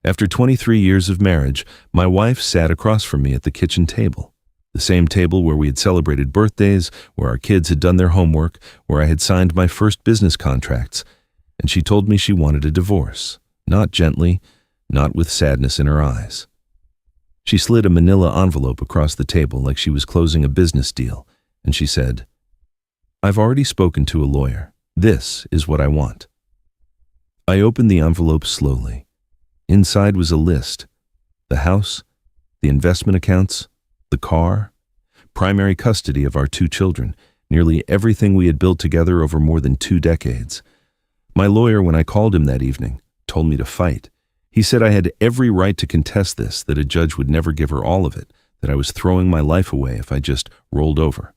After 23 years of marriage, my wife sat across from me at the kitchen table, the same table where we had celebrated birthdays, where our kids had done their homework, where I had signed my first business contracts, and she told me she wanted a divorce, not gently, not with sadness in her eyes. She slid a manila envelope across the table like she was closing a business deal, and she said, "I've already spoken to a lawyer. This is what I want." I opened the envelope slowly. Inside was a list: the house, the investment accounts, the car, primary custody of our 2 children, nearly everything we had built together over more than 2 decades. My lawyer, when I called him that evening, told me to fight. He said I had every right to contest this, that a judge would never give her all of it, that I was throwing my life away if I just rolled over.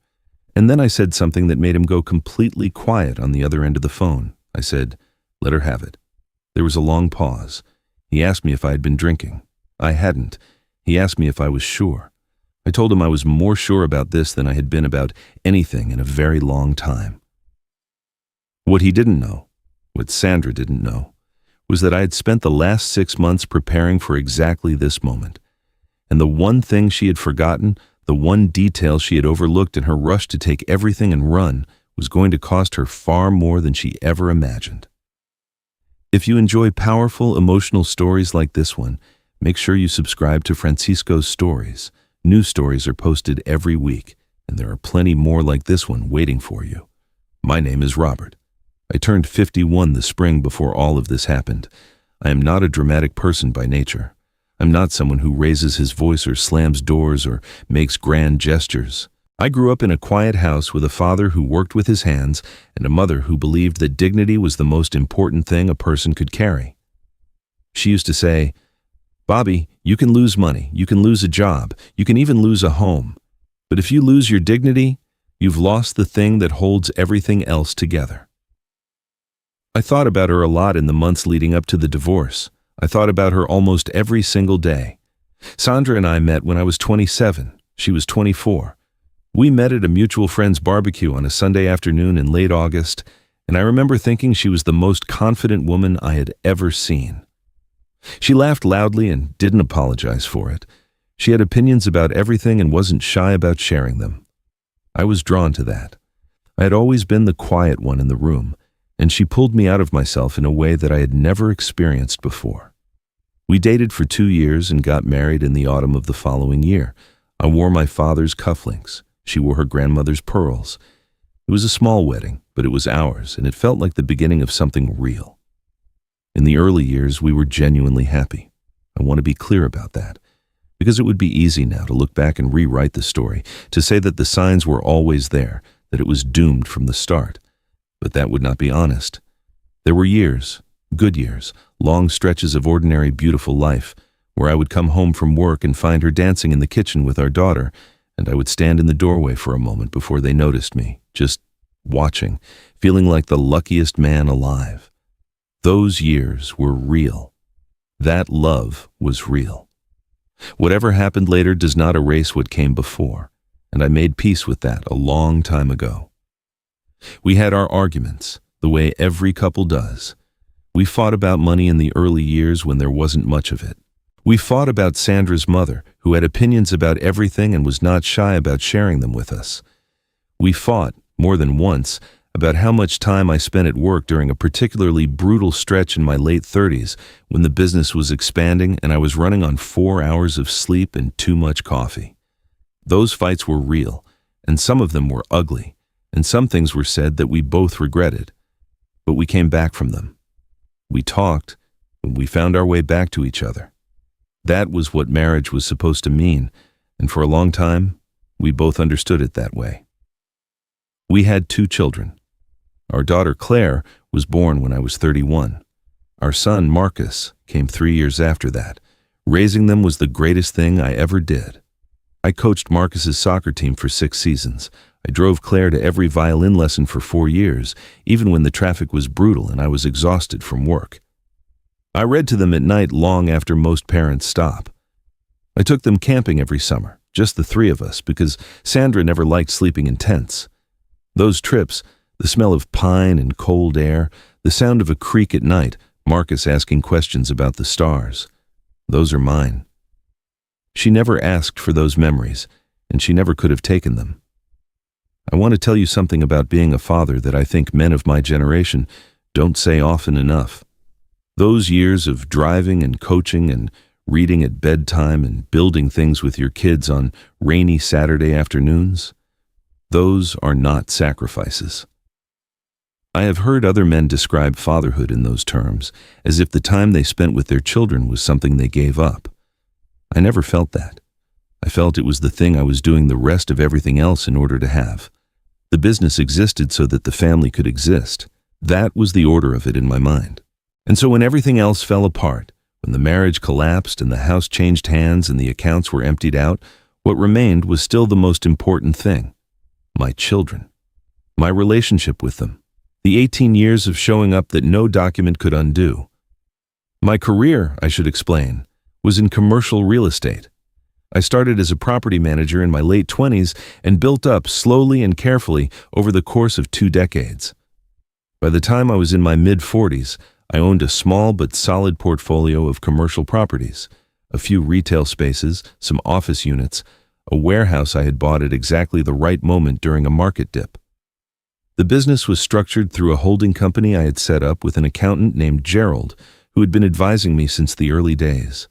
And then I said something that made him go completely quiet on the other end of the phone. I said, "Let her have it." There was a long pause. He asked me if I had been drinking. I hadn't. He asked me if I was sure. I told him I was more sure about this than I had been about anything in a very long time. What he didn't know, what Sandra didn't know, was that I had spent the last 6 months preparing for exactly this moment. And the one thing she had forgotten, the one detail she had overlooked in her rush to take everything and run, was going to cost her far more than she ever imagined. If you enjoy powerful, emotional stories like this one, make sure you subscribe to Francisco's Stories. New stories are posted every week, and there are plenty more like this one waiting for you. My name is Robert. I turned 51 the spring before all of this happened. I am not a dramatic person by nature. I'm not someone who raises his voice or slams doors or makes grand gestures. I grew up in a quiet house with a father who worked with his hands and a mother who believed that dignity was the most important thing a person could carry. She used to say, "Bobby, you can lose money, you can lose a job, you can even lose a home. But if you lose your dignity, you've lost the thing that holds everything else together." I thought about her a lot in the months leading up to the divorce. I thought about her almost every single day. Sandra and I met when I was 27. She was 24. We met at a mutual friend's barbecue on a Sunday afternoon in late August, and I remember thinking she was the most confident woman I had ever seen. She laughed loudly and didn't apologize for it. She had opinions about everything and wasn't shy about sharing them. I was drawn to that. I had always been the quiet one in the room, and she pulled me out of myself in a way that I had never experienced before. We dated for 2 years and got married in the autumn of the following year. I wore my father's cufflinks. She wore her grandmother's pearls. It was a small wedding, but it was ours, and it felt like the beginning of something real. In the early years, we were genuinely happy. I want to be clear about that, because it would be easy now to look back and rewrite the story, to say that the signs were always there, that it was doomed from the start. But that would not be honest. There were years, good years, long stretches of ordinary, beautiful life, where I would come home from work and find her dancing in the kitchen with our daughter, and I would stand in the doorway for a moment before they noticed me, just watching, feeling like the luckiest man alive. Those years were real. That love was real. Whatever happened later does not erase what came before, and I made peace with that a long time ago. We had our arguments, the way every couple does. We fought about money in the early years when there wasn't much of it. We fought about Sandra's mother, who had opinions about everything and was not shy about sharing them with us. We fought, more than once, about how much time I spent at work during a particularly brutal stretch in my late 30s when the business was expanding and I was running on 4 hours of sleep and too much coffee. Those fights were real, and some of them were ugly, and some things were said that we both regretted. But we came back from them. We talked, and we found our way back to each other. That was what marriage was supposed to mean, and for a long time, we both understood it that way. We had 2 children. Our daughter Claire was born when I was 31. Our son Marcus came 3 years after that. Raising them was the greatest thing I ever did. I coached Marcus's soccer team for 6 seasons. I drove Claire to every violin lesson for 4 years, even when the traffic was brutal and I was exhausted from work. I read to them at night long after most parents stop. I took them camping every summer, just the 3 of us, because Sandra never liked sleeping in tents. Those trips, the smell of pine and cold air, the sound of a creek at night, Marcus asking questions about the stars, Those are mine. She never asked for those memories, and she never could have taken them. I want to tell you something about being a father that I think men of my generation don't say often enough. Those years of driving and coaching and reading at bedtime and building things with your kids on rainy Saturday afternoons, those are not sacrifices. I have heard other men describe fatherhood in those terms, as if the time they spent with their children was something they gave up. I never felt that. I felt it was the thing I was doing the rest of everything else in order to have. The business existed so that the family could exist. That was the order of it in my mind. And so when everything else fell apart, when the marriage collapsed and the house changed hands and the accounts were emptied out, what remained was still the most important thing: my children, my relationship with them, the 18 years of showing up that no document could undo. My career, I should explain, was in commercial real estate. I started as a property manager in my late 20s and built up slowly and carefully over the course of 2 decades. By the time I was in my mid-40s, I owned a small but solid portfolio of commercial properties, a few retail spaces, some office units, a warehouse I had bought at exactly the right moment during a market dip. The business was structured through a holding company I had set up with an accountant named Gerald, who had been advising me since the early days.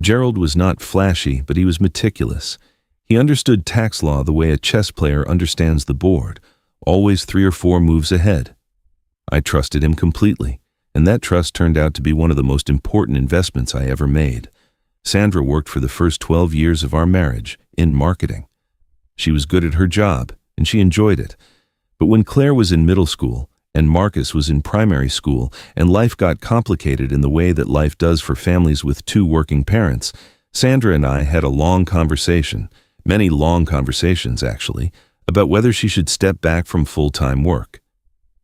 Gerald was not flashy, but he was meticulous. He understood tax law the way a chess player understands the board, always 3 or 4 moves ahead. I trusted him completely, and that trust turned out to be one of the most important investments I ever made. Sandra worked for the first 12 years of our marriage in marketing. She was good at her job, and she enjoyed it. But when Claire was in middle school, and Marcus was in primary school, and life got complicated in the way that life does for families with 2 working parents, Sandra and I had a long conversation, many long conversations actually, about whether she should step back from full-time work.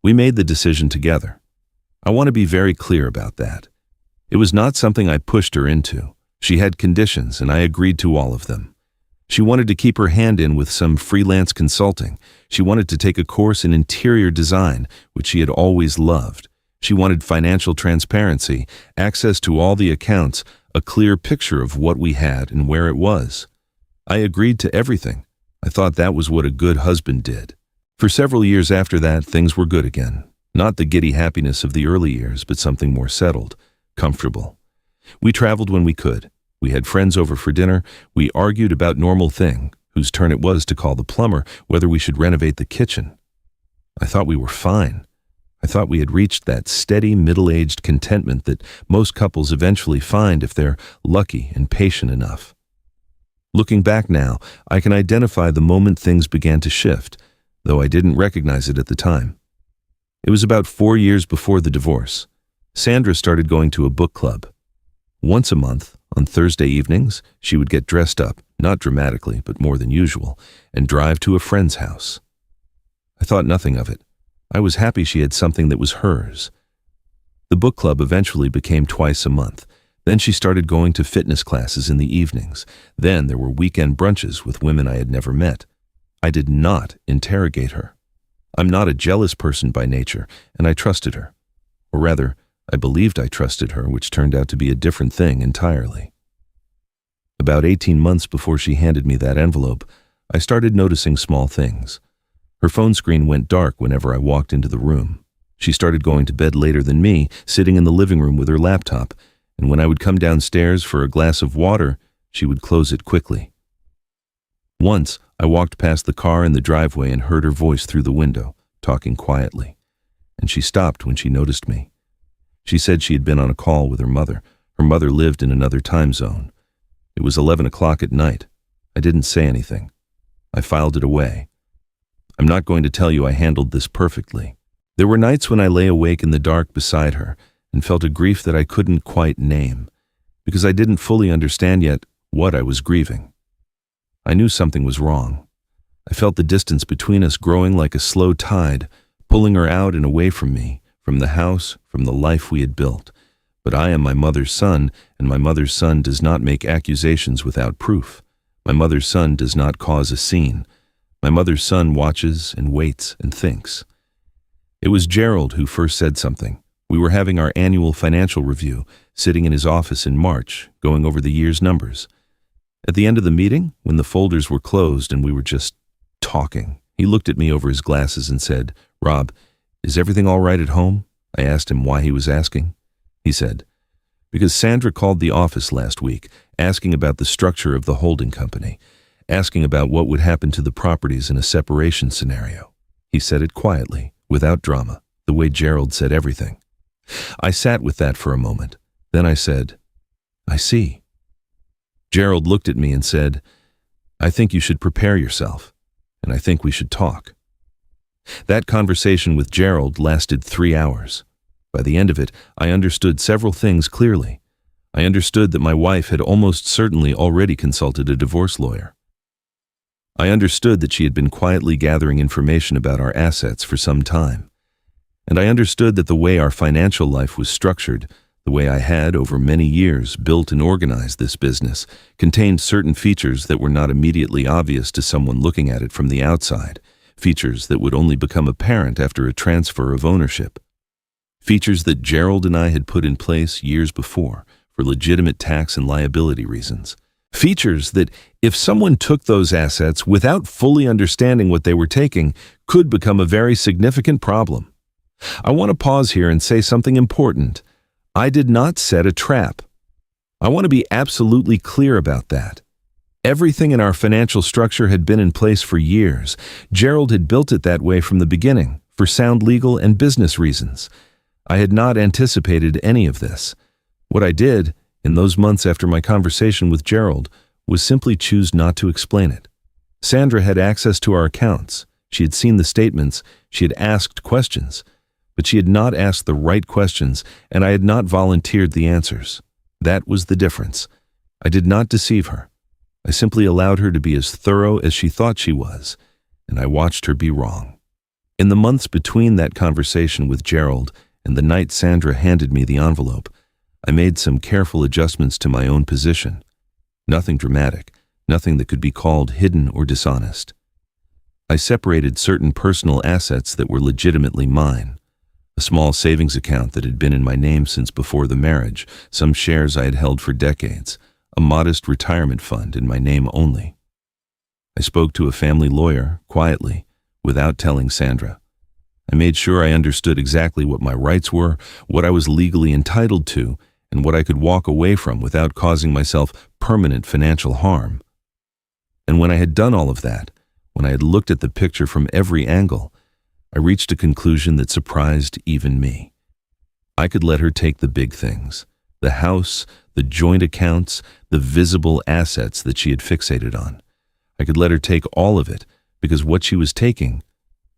We made the decision together. I want to be very clear about that. It was not something I pushed her into. She had conditions, and I agreed to all of them. She wanted to keep her hand in with some freelance consulting. She wanted to take a course in interior design, which she had always loved. She wanted financial transparency, access to all the accounts, a clear picture of what we had and where it was. I agreed to everything. I thought that was what a good husband did. For several years after that, things were good again. Not the giddy happiness of the early years, but something more settled, comfortable. We traveled when we could. We had friends over for dinner. We argued about normal thing, whose turn it was to call the plumber, whether we should renovate the kitchen. I thought we were fine. I thought we had reached that steady, middle-aged contentment that most couples eventually find if they're lucky and patient enough. Looking back now, I can identify the moment things began to shift, though I didn't recognize it at the time. It was about 4 years before the divorce. Sandra started going to a book club. Once a month, on Thursday evenings, she would get dressed up, not dramatically, but more than usual, and drive to a friend's house. I thought nothing of it. I was happy she had something that was hers. The book club eventually became twice a month. Then she started going to fitness classes in the evenings. Then there were weekend brunches with women I had never met. I did not interrogate her. I'm not a jealous person by nature, and I trusted her. Or rather, I believed I trusted her, which turned out to be a different thing entirely. About 18 months before she handed me that envelope, I started noticing small things. Her phone screen went dark whenever I walked into the room. She started going to bed later than me, sitting in the living room with her laptop, and when I would come downstairs for a glass of water, she would close it quickly. Once, I walked past the car in the driveway and heard her voice through the window, talking quietly, and she stopped when she noticed me. She said she had been on a call with her mother. Her mother lived in another time zone. It was 11 o'clock at night. I didn't say anything. I filed it away. I'm not going to tell you I handled this perfectly. There were nights when I lay awake in the dark beside her and felt a grief that I couldn't quite name, because I didn't fully understand yet what I was grieving. I knew something was wrong. I felt the distance between us growing like a slow tide, pulling her out and away from me, from the house, from the life we had built. But I am my mother's son, and my mother's son does not make accusations without proof. My mother's son does not cause a scene. My mother's son watches and waits and thinks. It was Gerald who first said something, We were having our annual financial review, sitting in his office in March, going over the year's numbers. At the end of the meeting, when the folders were closed and we were just talking, he looked at me over his glasses and said, "Rob, is everything all right at home?" I asked him why he was asking. He said, "Because Sandra called the office last week, asking about the structure of the holding company, asking about what would happen to the properties in a separation scenario." He said it quietly, without drama, the way Gerald said everything. I sat with that for a moment. Then I said, "I see." Gerald looked at me and said, "I think you should prepare yourself, and I think we should talk." That conversation with Gerald lasted 3 hours. By the end of it, I understood several things clearly. I understood that my wife had almost certainly already consulted a divorce lawyer. I understood that she had been quietly gathering information about our assets for some time. And I understood that the way our financial life was structured, the way I had, over many years, built and organized this business, contained certain features that were not immediately obvious to someone looking at it from the outside, features that would only become apparent after a transfer of ownership. Features that Gerald and I had put in place years before for legitimate tax and liability reasons. Features that, if someone took those assets without fully understanding what they were taking, could become a very significant problem. I want to pause here and say something important. I did not set a trap. I want to be absolutely clear about that. Everything in our financial structure had been in place for years. Gerald had built it that way from the beginning, for sound legal and business reasons. I had not anticipated any of this. What I did, in those months after my conversation with Gerald, was simply choose not to explain it. Sandra had access to our accounts. She had seen the statements. She had asked questions. But she had not asked the right questions, and I had not volunteered the answers. That was the difference. I did not deceive her. I simply allowed her to be as thorough as she thought she was, and I watched her be wrong. In the months between that conversation with Gerald and the night Sandra handed me the envelope, I made some careful adjustments to my own position. Nothing dramatic, nothing that could be called hidden or dishonest. I separated certain personal assets that were legitimately mine. A small savings account that had been in my name since before the marriage, some shares I had held for decades, a modest retirement fund in my name only. I spoke to a family lawyer, quietly, without telling Sandra. I made sure I understood exactly what my rights were, what I was legally entitled to, and what I could walk away from without causing myself permanent financial harm. And when I had done all of that, when I had looked at the picture from every angle, I reached a conclusion that surprised even me. I could let her take the big things, the house, the joint accounts, the visible assets that she had fixated on. I could let her take all of it because what she was taking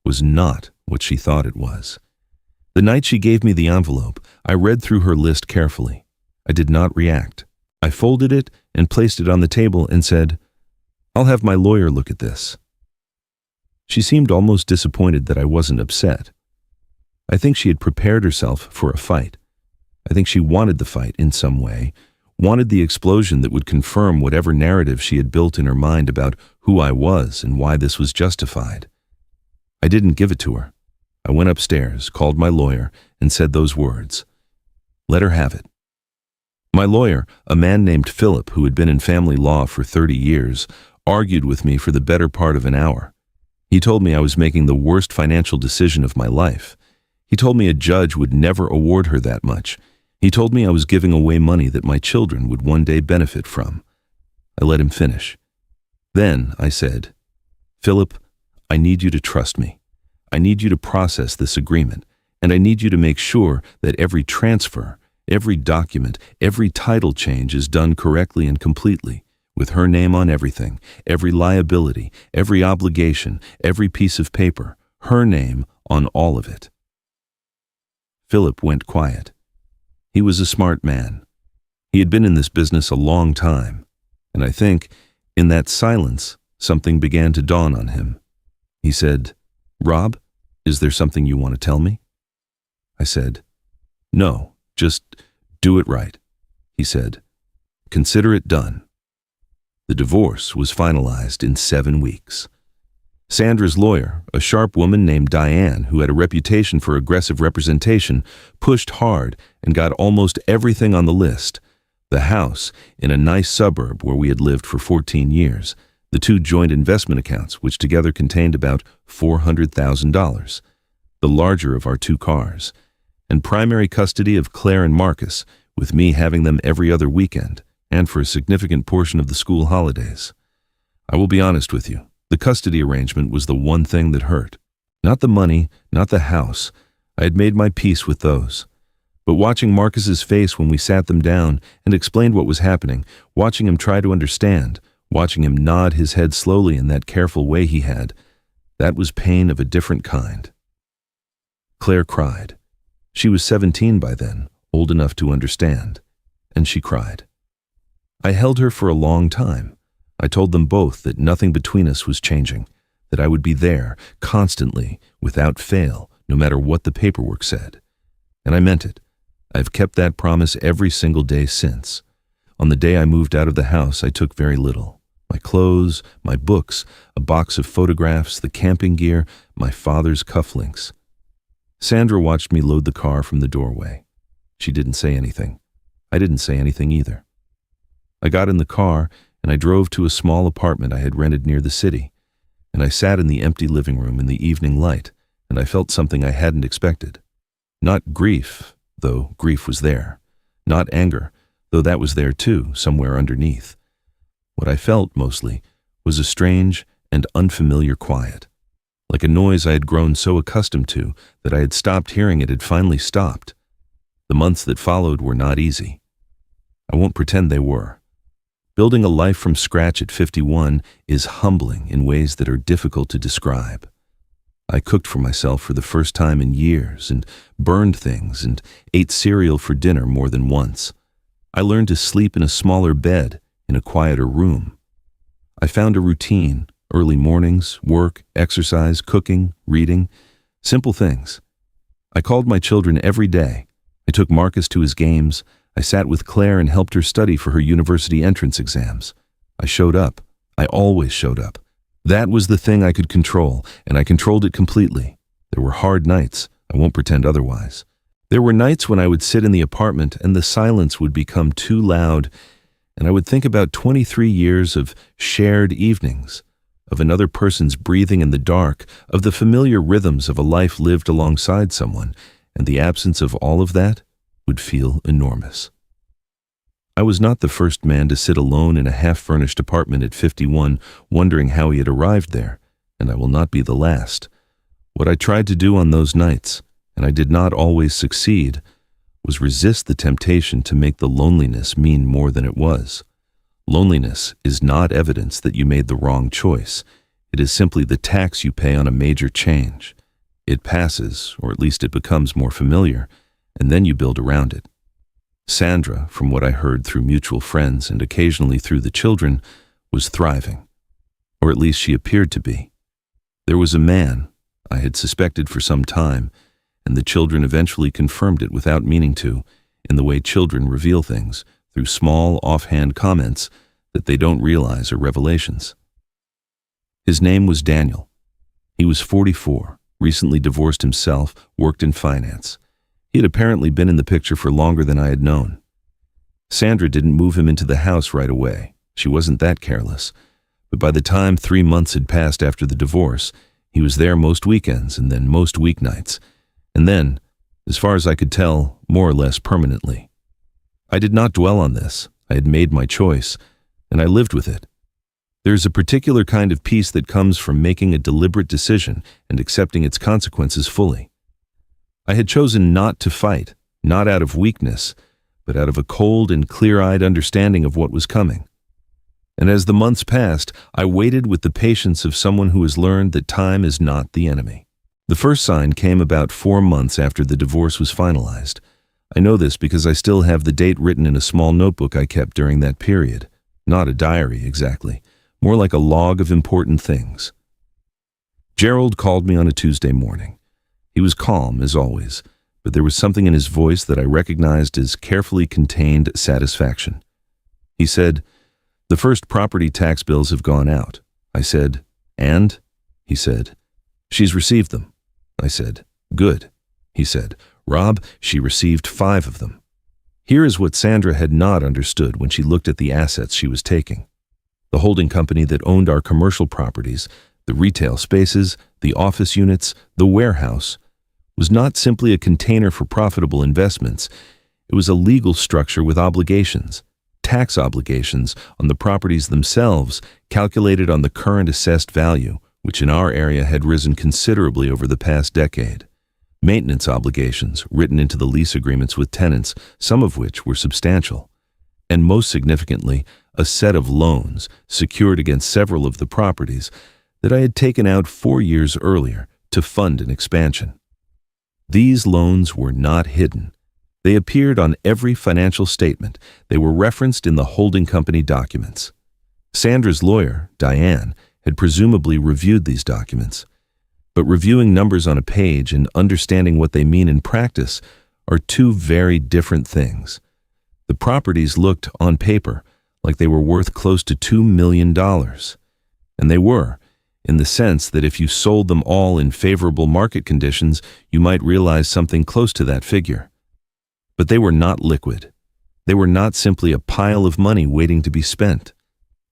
was not what she thought it was. The night she gave me the envelope, I read through her list carefully. I did not react. I folded it and placed it on the table and said, "I'll have my lawyer look at this." She seemed almost disappointed that I wasn't upset. I think she had prepared herself for a fight. I think she wanted the fight in some way, wanted the explosion that would confirm whatever narrative she had built in her mind about who I was and why this was justified. I didn't give it to her. I went upstairs, called my lawyer, and said those words. Let her have it. My lawyer, a man named Philip, who had been in family law for 30 years, argued with me for the better part of an hour. He told me I was making the worst financial decision of my life. He told me a judge would never award her that much. He told me I was giving away money that my children would one day benefit from. I let him finish. Then I said, "Philip, I need you to trust me. I need you to process this agreement, and I need you to make sure that every transfer, every document, every title change is done correctly and completely, with her name on everything, every liability, every obligation, every piece of paper, her name on all of it." Philip went quiet. He was a smart man. He had been in this business a long time, and I think, in that silence, something began to dawn on him. He said, "Rob, is there something you want to tell me?" I said, "No, just do it right." He said, "Consider it done." The divorce was finalized in 7 weeks. Sandra's lawyer, a sharp woman named Diane who had a reputation for aggressive representation, pushed hard and got almost everything on the list. The house, in a nice suburb where we had lived for 14 years, the two joint investment accounts, which together contained about $400,000, the larger of our two cars, and primary custody of Claire and Marcus, with me having them every other weekend, and for a significant portion of the school holidays. I will be honest with you, the custody arrangement was the one thing that hurt. Not the money, not the house. I had made my peace with those. But watching Marcus's face when we sat them down and explained what was happening, watching him try to understand, watching him nod his head slowly in that careful way he had, that was pain of a different kind. Claire cried. She was 17 by then, old enough to understand, and she cried. I held her for a long time. I told them both that nothing between us was changing, that I would be there, constantly, without fail, no matter what the paperwork said. And I meant it. I've kept that promise every single day since. On the day I moved out of the house, I took very little. My clothes, my books, a box of photographs, the camping gear, my father's cufflinks. Sandra watched me load the car from the doorway. She didn't say anything. I didn't say anything either. I got in the car and I drove to a small apartment I had rented near the city, and I sat in the empty living room in the evening light, and I felt something I hadn't expected. Not grief, though grief was there. Not anger, though that was there too, somewhere underneath. What I felt, mostly, was a strange and unfamiliar quiet. Like a noise I had grown so accustomed to that I had stopped hearing it had finally stopped. The months that followed were not easy. I won't pretend they were. Building a life from scratch at 51 is humbling in ways that are difficult to describe. I cooked for myself for the first time in years and burned things and ate cereal for dinner more than once. I learned to sleep in a smaller bed, in a quieter room. I found a routine, early mornings, work, exercise, cooking, reading, simple things. I called my children every day. I took Marcus to his games. I sat with Claire and helped her study for her university entrance exams. I showed up. I always showed up. That was the thing I could control, and I controlled it completely. There were hard nights. I won't pretend otherwise. There were nights when I would sit in the apartment and the silence would become too loud, and I would think about 23 years of shared evenings, of another person's breathing in the dark, of the familiar rhythms of a life lived alongside someone, and the absence of all of that would feel enormous. I was not the first man to sit alone in a half-furnished apartment at 51, wondering how he had arrived there, and I will not be the last. What I tried to do on those nights, and I did not always succeed, was resist the temptation to make the loneliness mean more than it was. Loneliness is not evidence that you made the wrong choice. It is simply the tax you pay on a major change. It passes, or at least it becomes more familiar, and then you build around it. Sandra, from what I heard through mutual friends and occasionally through the children, was thriving, or at least she appeared to be. There was a man, I had suspected for some time, and the children eventually confirmed it without meaning to, in the way children reveal things, through small, offhand comments that they don't realize are revelations. His name was Daniel. He was 44, recently divorced himself, worked in finance. He had apparently been in the picture for longer than I had known. Sandra didn't move him into the house right away. She wasn't that careless. But by the time 3 months had passed after the divorce, he was there most weekends and then most weeknights. And then, as far as I could tell, more or less permanently. I did not dwell on this. I had made my choice, and I lived with it. There is a particular kind of peace that comes from making a deliberate decision and accepting its consequences fully. I had chosen not to fight, not out of weakness, but out of a cold and clear-eyed understanding of what was coming. And as the months passed, I waited with the patience of someone who has learned that time is not the enemy. The first sign came about 4 months after the divorce was finalized. I know this because I still have the date written in a small notebook I kept during that period. Not a diary, exactly. More like a log of important things. Gerald called me on a Tuesday morning. He was calm, as always, but there was something in his voice that I recognized as carefully contained satisfaction. He said, "The first property tax bills have gone out." I said, "And?" he said. She's received them. I said, good. He said, Rob, she received 5 of them. Here is what Sandra had not understood when she looked at the assets she was taking. The holding company that owned our commercial properties, the retail spaces, the office units, the warehouse, was not simply a container for profitable investments. It was a legal structure with obligations, tax obligations on the properties themselves calculated on the current assessed value, which in our area had risen considerably over the past decade. Maintenance obligations written into the lease agreements with tenants, some of which were substantial. And most significantly, a set of loans secured against several of the properties that I had taken out 4 years earlier to fund an expansion. These loans were not hidden. They appeared on every financial statement. They were referenced in the holding company documents. Sandra's lawyer, Diane, had presumably reviewed these documents. But reviewing numbers on a page and understanding what they mean in practice are 2 very different things. The properties looked, on paper, like they were worth close to $2 million. And they were, in the sense that if you sold them all in favorable market conditions, you might realize something close to that figure. But they were not liquid. They were not simply a pile of money waiting to be spent.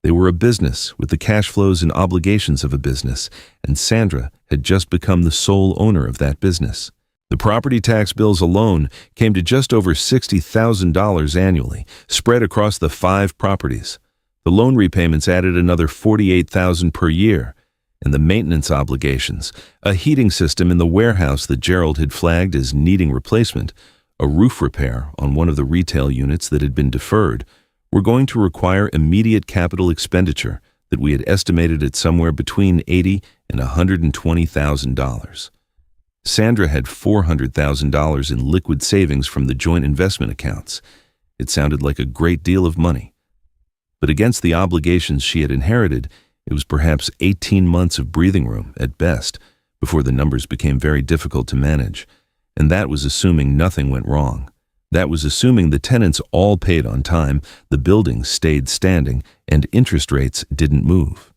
They were a business with the cash flows and obligations of a business, and Sandra had just become the sole owner of that business. The property tax bills alone came to just over $60,000 annually, spread across the 5 properties. The loan repayments added another $48,000 per year, and the maintenance obligations, a heating system in the warehouse that Gerald had flagged as needing replacement, a roof repair on one of the retail units that had been deferred, were going to require immediate capital expenditure that we had estimated at somewhere between $80,000 and $120,000. Sandra had $400,000 in liquid savings from the joint investment accounts. It sounded like a great deal of money. But against the obligations she had inherited, it was perhaps 18 months of breathing room, at best, before the numbers became very difficult to manage. And that was assuming nothing went wrong. That was assuming the tenants all paid on time, the buildings stayed standing, and interest rates didn't move.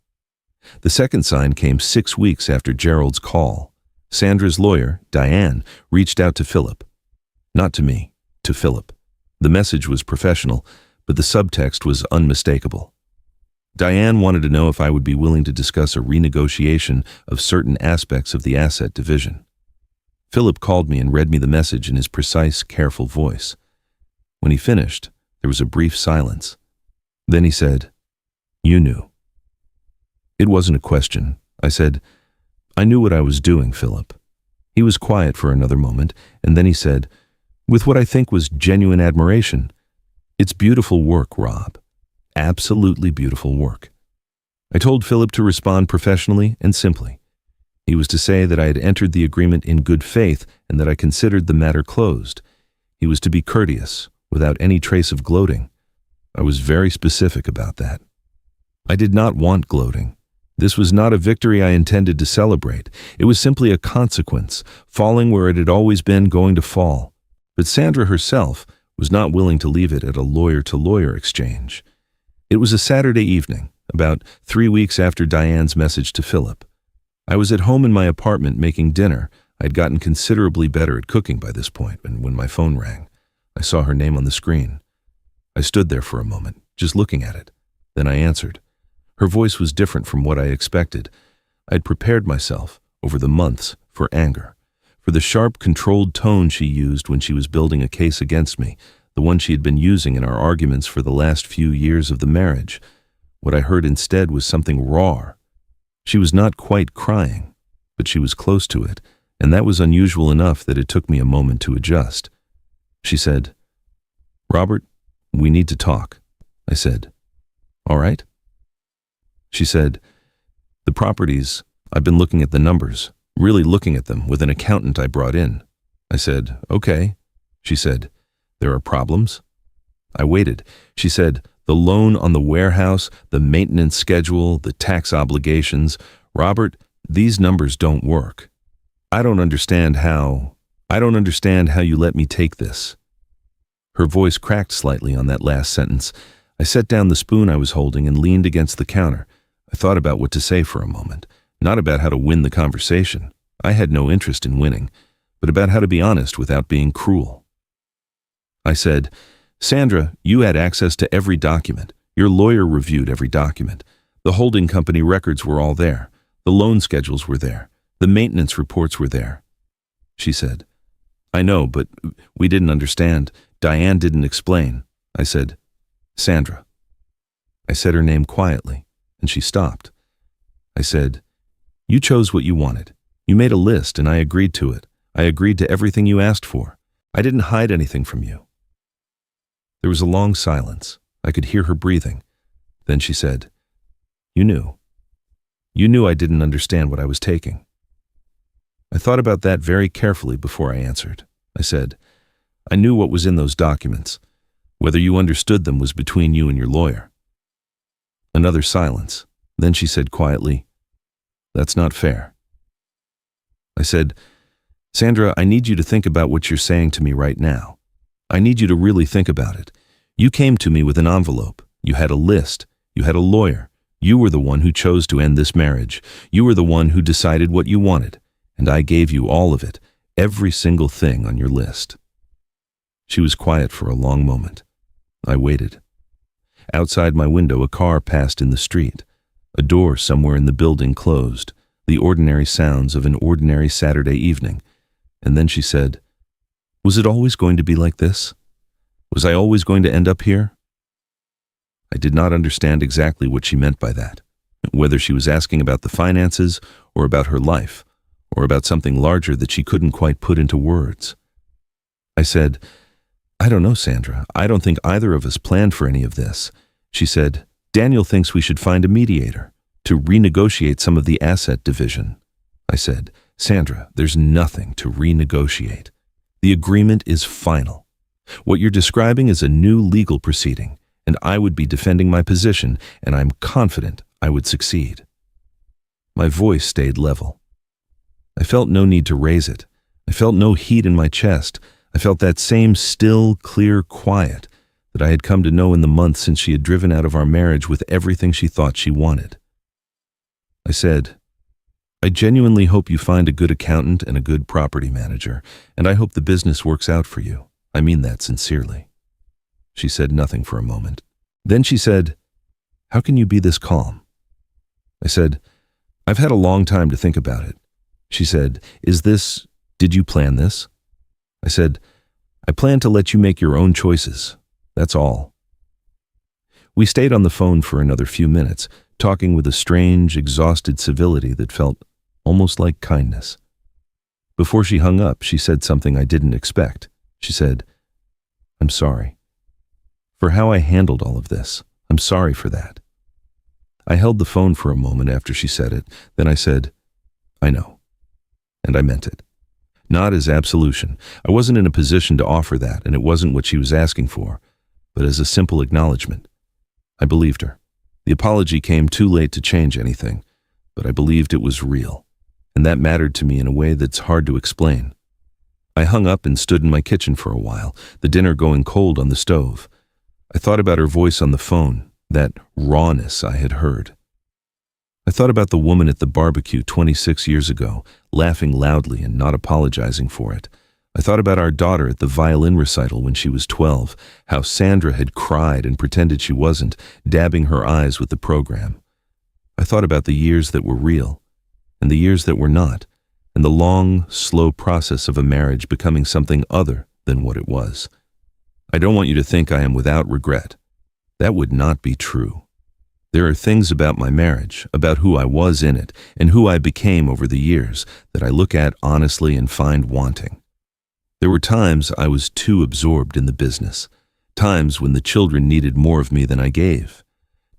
The second sign came 6 weeks after Gerald's call. Sandra's lawyer, Diane, reached out to Philip. Not to me, to Philip. The message was professional, but the subtext was unmistakable. Diane wanted to know if I would be willing to discuss a renegotiation of certain aspects of the asset division. Philip called me and read me the message in his precise, careful voice. When he finished, there was a brief silence. Then he said, "You knew." It wasn't a question. I said, "I knew what I was doing, Philip." He was quiet for another moment, and then he said, with what I think was genuine admiration, "It's beautiful work, Rob. Absolutely beautiful work." I told Philip to respond professionally and simply. He was to say that I had entered the agreement in good faith and that I considered the matter closed. He was to be courteous, without any trace of gloating. I was very specific about that. I did not want gloating. This was not a victory I intended to celebrate. It was simply a consequence, falling where it had always been going to fall. But Sandra herself was not willing to leave it at a lawyer-to-lawyer exchange. It was a Saturday evening, about 3 weeks after Diane's message to Philip. I was at home in my apartment making dinner. I'd gotten considerably better at cooking by this point, and when my phone rang, I saw her name on the screen. I stood there for a moment, just looking at it. Then I answered. Her voice was different from what I expected. I'd prepared myself, over the months, for anger, for the sharp, controlled tone she used when she was building a case against me, the one she had been using in our arguments for the last few years of the marriage. What I heard instead was something raw. She was not quite crying, but she was close to it, and that was unusual enough that it took me a moment to adjust. She said, "Robert, we need to talk." I said, "All right." She said, "The properties, I've been looking at the numbers, really looking at them with an accountant I brought in." I said, "Okay." She said, "There are problems?" I waited. She said, "The loan on the warehouse, the maintenance schedule, the tax obligations. Robert, these numbers don't work. I don't understand how you let me take this." Her voice cracked slightly on that last sentence. I set down the spoon I was holding and leaned against the counter. I thought about what to say for a moment. Not about how to win the conversation. I had no interest in winning, but about how to be honest without being cruel. I said, "Sandra, you had access to every document. Your lawyer reviewed every document. The holding company records were all there. The loan schedules were there. The maintenance reports were there." She said, "I know, but we didn't understand. Diane didn't explain." I said, "Sandra." I said her name quietly, and she stopped. I said, "You chose what you wanted. You made a list, and I agreed to it. I agreed to everything you asked for. I didn't hide anything from you." There was a long silence. I could hear her breathing. Then she said, "You knew. You knew I didn't understand what I was taking." I thought about that very carefully before I answered. I said, "I knew what was in those documents. Whether you understood them was between you and your lawyer." Another silence. Then she said quietly, "That's not fair." I said, "Sandra, I need you to think about what you're saying to me right now. I need you to really think about it. You came to me with an envelope. You had a list. You had a lawyer. You were the one who chose to end this marriage. You were the one who decided what you wanted. And I gave you all of it, every single thing on your list." She was quiet for a long moment. I waited. Outside my window, a car passed in the street. A door somewhere in the building closed, the ordinary sounds of an ordinary Saturday evening. And then she said, "Was it always going to be like this? Was I always going to end up here?" I did not understand exactly what she meant by that, whether she was asking about the finances or about her life, or about something larger that she couldn't quite put into words. I said, "I don't know, Sandra. I don't think either of us planned for any of this." She said, "Daniel thinks we should find a mediator to renegotiate some of the asset division." I said, "Sandra, there's nothing to renegotiate. The agreement is final. What you're describing is a new legal proceeding, and I would be defending my position, and I'm confident I would succeed." My voice stayed level. I felt no need to raise it. I felt no heat in my chest. I felt that same still, clear quiet that I had come to know in the months since she had driven out of our marriage with everything she thought she wanted. I said, "I genuinely hope you find a good accountant and a good property manager, and I hope the business works out for you. I mean that sincerely." She said nothing for a moment. Then she said, "How can you be this calm?" I said, "I've had a long time to think about it." She said, "Did you plan this?" I said, "I plan to let you make your own choices. That's all." We stayed on the phone for another few minutes, talking with a strange, exhausted civility that felt almost like kindness. Before she hung up, she said something I didn't expect. She said, "I'm sorry for how I handled all of this. I'm sorry for that." I held the phone for a moment after she said it. Then I said, "I know." And I meant it. Not as absolution. I wasn't in a position to offer that, and it wasn't what she was asking for, but as a simple acknowledgement. I believed her. The apology came too late to change anything, but I believed it was real, and that mattered to me in a way that's hard to explain. I hung up and stood in my kitchen for a while, the dinner going cold on the stove. I thought about her voice on the phone, that rawness I had heard. I thought about the woman at the barbecue 26 years ago, laughing loudly and not apologizing for it. I thought about our daughter at the violin recital when she was 12, how Sandra had cried and pretended she wasn't, dabbing her eyes with the program. I thought about the years that were real, and the years that were not, and the long, slow process of a marriage becoming something other than what it was. I don't want you to think I am without regret. That would not be true. There are things about my marriage, about who I was in it, and who I became over the years, that I look at honestly and find wanting. There were times I was too absorbed in the business, times when the children needed more of me than I gave,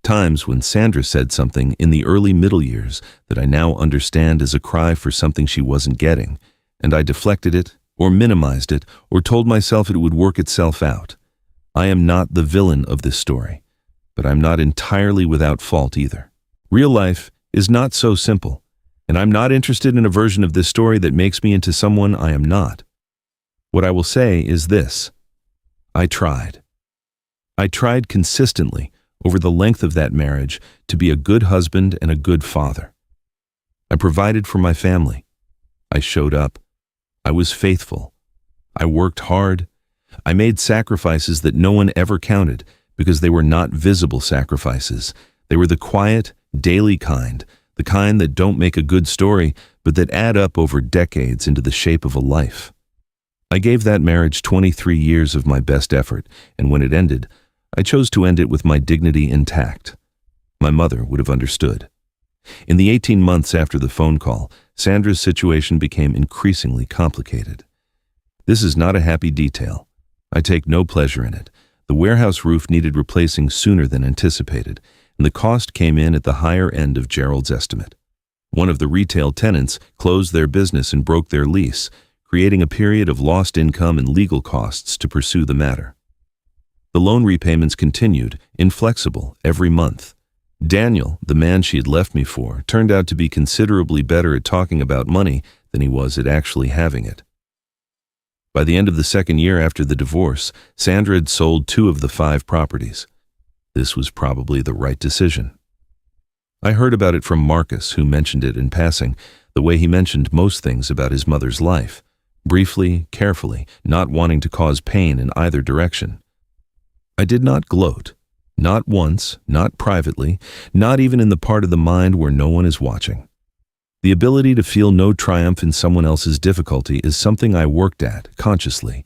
times when Sandra said something in the early middle years that I now understand as a cry for something she wasn't getting, and I deflected it, or minimized it, or told myself it would work itself out. I am not the villain of this story, but I'm not entirely without fault either. Real life is not so simple, and I'm not interested in a version of this story that makes me into someone I am not. What I will say is this: I tried. I tried consistently over the length of that marriage to be a good husband and a good father. I provided for my family. I showed up. I was faithful. I worked hard. I made sacrifices that no one ever counted because they were not visible sacrifices. They were the quiet, daily kind, the kind that don't make a good story, but that add up over decades into the shape of a life. I gave that marriage 23 years of my best effort, and when it ended, I chose to end it with my dignity intact. My mother would have understood. In the 18 months after the phone call, Sandra's situation became increasingly complicated. This is not a happy detail. I take no pleasure in it. The warehouse roof needed replacing sooner than anticipated, and the cost came in at the higher end of Gerald's estimate. One of the retail tenants closed their business and broke their lease, creating a period of lost income and legal costs to pursue the matter. The loan repayments continued, inflexible, every month. Daniel, the man she had left me for, turned out to be considerably better at talking about money than he was at actually having it. By the end of the second year after the divorce, Sandra had sold 2 of the 5 properties. This was probably the right decision. I heard about it from Marcus, who mentioned it in passing, the way he mentioned most things about his mother's life, briefly, carefully, not wanting to cause pain in either direction. I did not gloat, not once, not privately, not even in the part of the mind where no one is watching. The ability to feel no triumph in someone else's difficulty is something I worked at, consciously,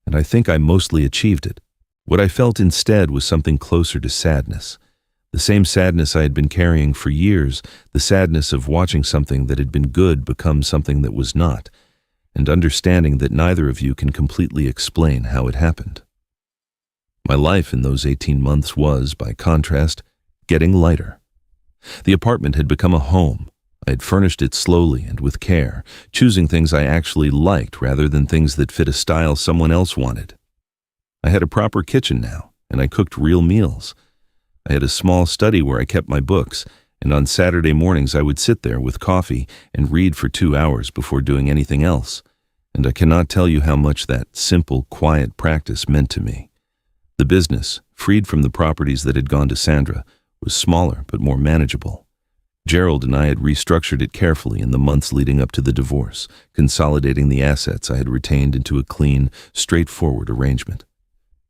and I think I mostly achieved it. What I felt instead was something closer to sadness. The same sadness I had been carrying for years, the sadness of watching something that had been good become something that was not, and understanding that neither of you can completely explain how it happened. My life in those 18 months was, by contrast, getting lighter. The apartment had become a home. I had furnished it slowly and with care, choosing things I actually liked rather than things that fit a style someone else wanted. I had a proper kitchen now, and I cooked real meals. I had a small study where I kept my books, and on Saturday mornings I would sit there with coffee and read for 2 hours before doing anything else, and I cannot tell you how much that simple, quiet practice meant to me. The business, freed from the properties that had gone to Sandra, was smaller but more manageable. Gerald and I had restructured it carefully in the months leading up to the divorce, consolidating the assets I had retained into a clean, straightforward arrangement.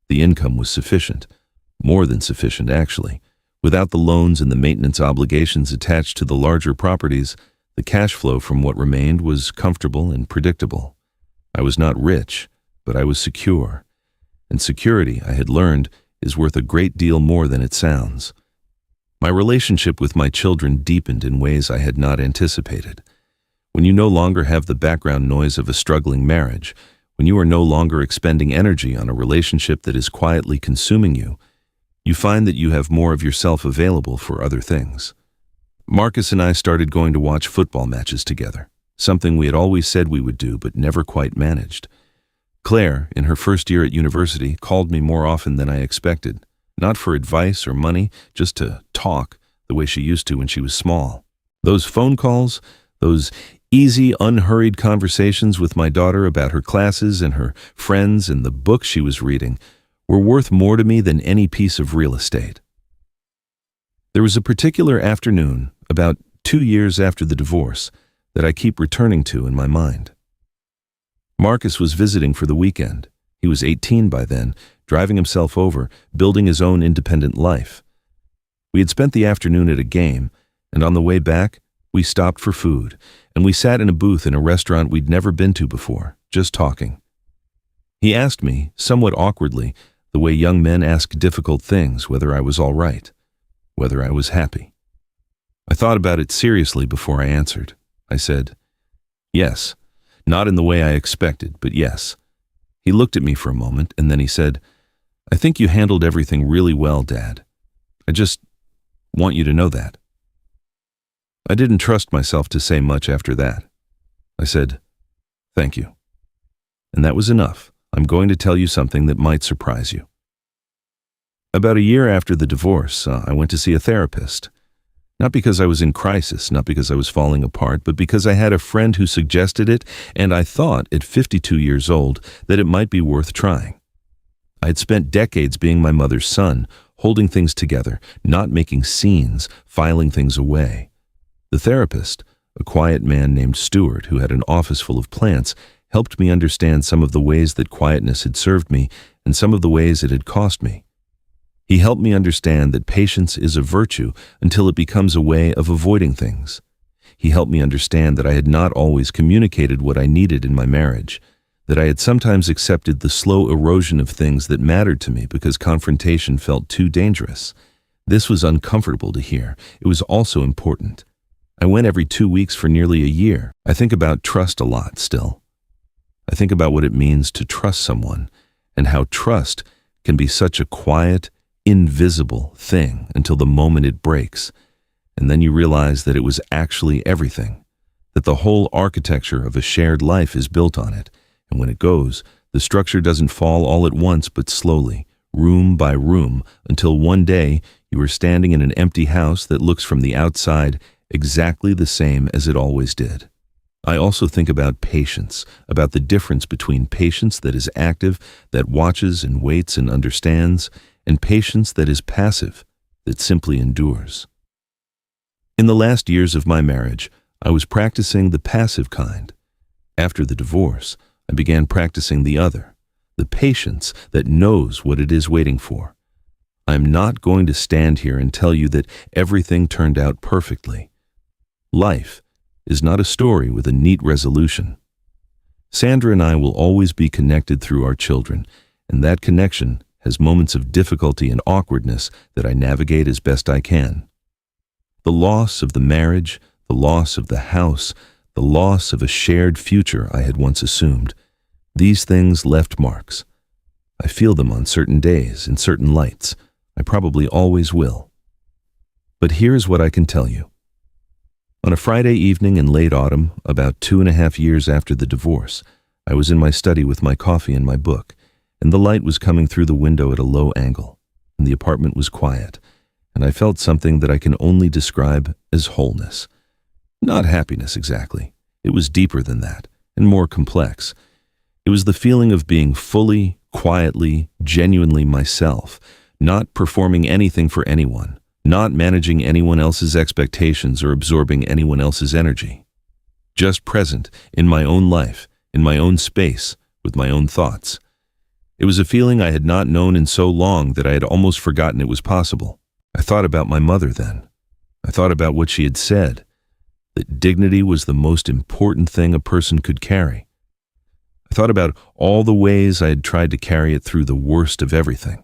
The income was sufficient, more than sufficient actually. Without the loans and the maintenance obligations attached to the larger properties, the cash flow from what remained was comfortable and predictable. I was not rich, but I was secure. And security, I had learned, is worth a great deal more than it sounds. My relationship with my children deepened in ways I had not anticipated. When you no longer have the background noise of a struggling marriage, when you are no longer expending energy on a relationship that is quietly consuming you, you find that you have more of yourself available for other things. Marcus and I started going to watch football matches together, something we had always said we would do but never quite managed. Claire, in her first year at university, called me more often than I expected, not for advice or money, just to talk the way she used to when she was small. Those phone calls, those easy, unhurried conversations with my daughter about her classes and her friends and the books she was reading were worth more to me than any piece of real estate. There was a particular afternoon, about 2 years after the divorce, that I keep returning to in my mind. Marcus was visiting for the weekend. He was 18 by then, driving himself over, building his own independent life. We had spent the afternoon at a game, and on the way back, we stopped for food, and we sat in a booth in a restaurant we'd never been to before, just talking. He asked me, somewhat awkwardly, the way young men ask difficult things, whether I was all right, whether I was happy. I thought about it seriously before I answered. I said, yes. Not in the way I expected, but yes. He looked at me for a moment, and then he said, I think you handled everything really well, Dad. I just want you to know that. I didn't trust myself to say much after that. I said, thank you. And that was enough. I'm going to tell you something that might surprise you. About a year after the divorce, I went to see a therapist. Not because I was in crisis, not because I was falling apart, but because I had a friend who suggested it, and I thought, at 52 years old, that it might be worth trying. I had spent decades being my mother's son, holding things together, not making scenes, filing things away. The therapist, A quiet man named Stuart, who had an office full of plants, helped me understand some of the ways that quietness had served me and some of the ways it had cost me. He helped me understand that patience is a virtue until it becomes a way of avoiding things. He helped me understand that I had not always communicated what I needed in my marriage, that I had sometimes accepted the slow erosion of things that mattered to me because confrontation felt too dangerous. This was uncomfortable to hear. It was also important. I went every 2 weeks for nearly a year. I think about trust a lot still. I think about what it means to trust someone and how trust can be such a quiet, invisible thing until the moment it breaks. And then you realize that it was actually everything, that the whole architecture of a shared life is built on it. And when it goes, the structure doesn't fall all at once but slowly, room by room, until one day you are standing in an empty house that looks from the outside exactly the same as it always did. I also think about patience, about the difference between patience that is active, that watches and waits and understands, and patience that is passive, that simply endures. In the last years of my marriage, I was practicing the passive kind. After the divorce, I began practicing the other, the patience that knows what it is waiting for. I'm not going to stand here and tell you that everything turned out perfectly. Life is not a story with a neat resolution. Sandra and I will always be connected through our children, and that connection has moments of difficulty and awkwardness that I navigate as best I can. The loss of the marriage, the loss of the house, the loss of a shared future I had once assumed. These things left marks. I feel them on certain days, in certain lights. I probably always will. But here's what I can tell you. On a Friday evening in late autumn, about 2.5 years after the divorce, I was in my study with my coffee and my book, and the light was coming through the window at a low angle, and the apartment was quiet, and I felt something that I can only describe as wholeness. Not happiness exactly. It was deeper than that, and more complex. It was the feeling of being fully, quietly, genuinely myself, not performing anything for anyone, not managing anyone else's expectations or absorbing anyone else's energy. Just present in my own life, in my own space, with my own thoughts. It was a feeling I had not known in so long that I had almost forgotten it was possible. I thought about my mother then. I thought about what she had said, that dignity was the most important thing a person could carry. I thought about all the ways I had tried to carry it through the worst of everything.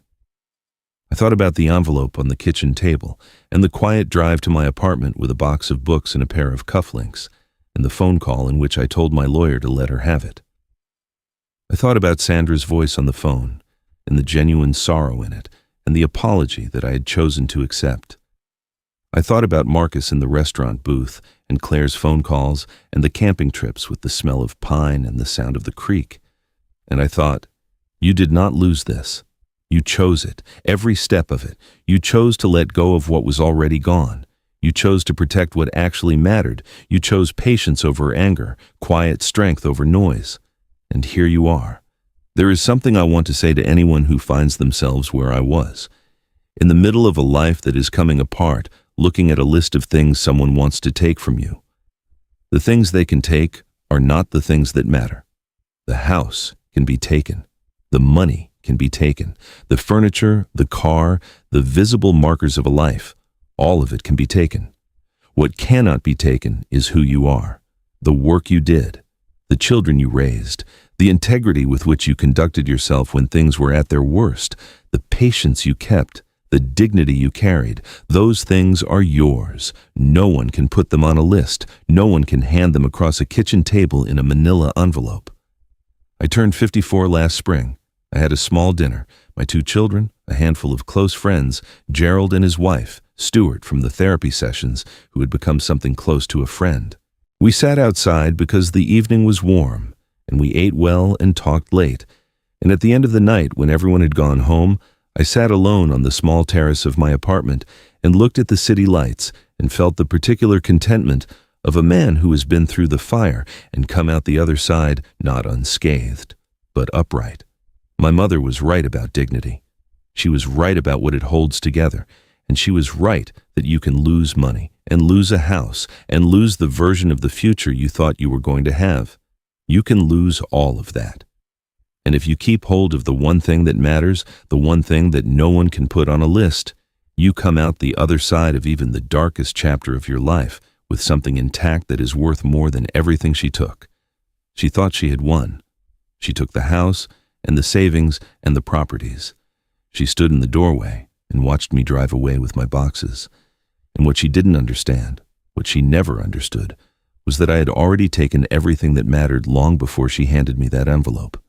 I thought about the envelope on the kitchen table and the quiet drive to my apartment with a box of books and a pair of cufflinks, and the phone call in which I told my lawyer to let her have it. I thought about Sandra's voice on the phone, and the genuine sorrow in it, and the apology that I had chosen to accept. I thought about Marcus in the restaurant booth, and Claire's phone calls, and the camping trips with the smell of pine and the sound of the creek. And I thought, you did not lose this. You chose it, every step of it. You chose to let go of what was already gone. You chose to protect what actually mattered. You chose patience over anger, quiet strength over noise. And here you are. There is something I want to say to anyone who finds themselves where I was. In the middle of a life that is coming apart, looking at a list of things someone wants to take from you. The things they can take are not the things that matter. The house can be taken. The money can be taken. The furniture, the car, the visible markers of a life, all of it can be taken. What cannot be taken is who you are, the work you did, the children you raised, the integrity with which you conducted yourself when things were at their worst, the patience you kept, the dignity you carried. Those things are yours. No one can put them on a list. No one can hand them across a kitchen table in a manila envelope. I turned 54 last spring. I had a small dinner, my 2 children, a handful of close friends, Gerald and his wife, Stuart from the therapy sessions, who had become something close to a friend. We sat outside because the evening was warm, and we ate well and talked late. And at the end of the night, when everyone had gone home, I sat alone on the small terrace of my apartment and looked at the city lights and felt the particular contentment of a man who has been through the fire and come out the other side not unscathed, but upright. My mother was right about dignity. She was right about what it holds together, and she was right that you can lose money and lose a house and lose the version of the future you thought you were going to have. You can lose all of that. And if you keep hold of the one thing that matters, the one thing that no one can put on a list, you come out the other side of even the darkest chapter of your life with something intact that is worth more than everything she took. She thought she had won. She took the house and the savings and the properties. She stood in the doorway and watched me drive away with my boxes. And what she didn't understand, what she never understood, was that I had already taken everything that mattered long before she handed me that envelope.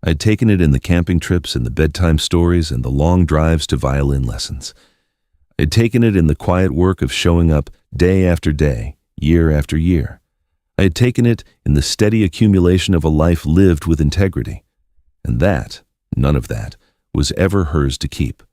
I had taken it in the camping trips and the bedtime stories and the long drives to violin lessons. I had taken it in the quiet work of showing up day after day, year after year. I had taken it in the steady accumulation of a life lived with integrity. And that, none of that, was ever hers to keep.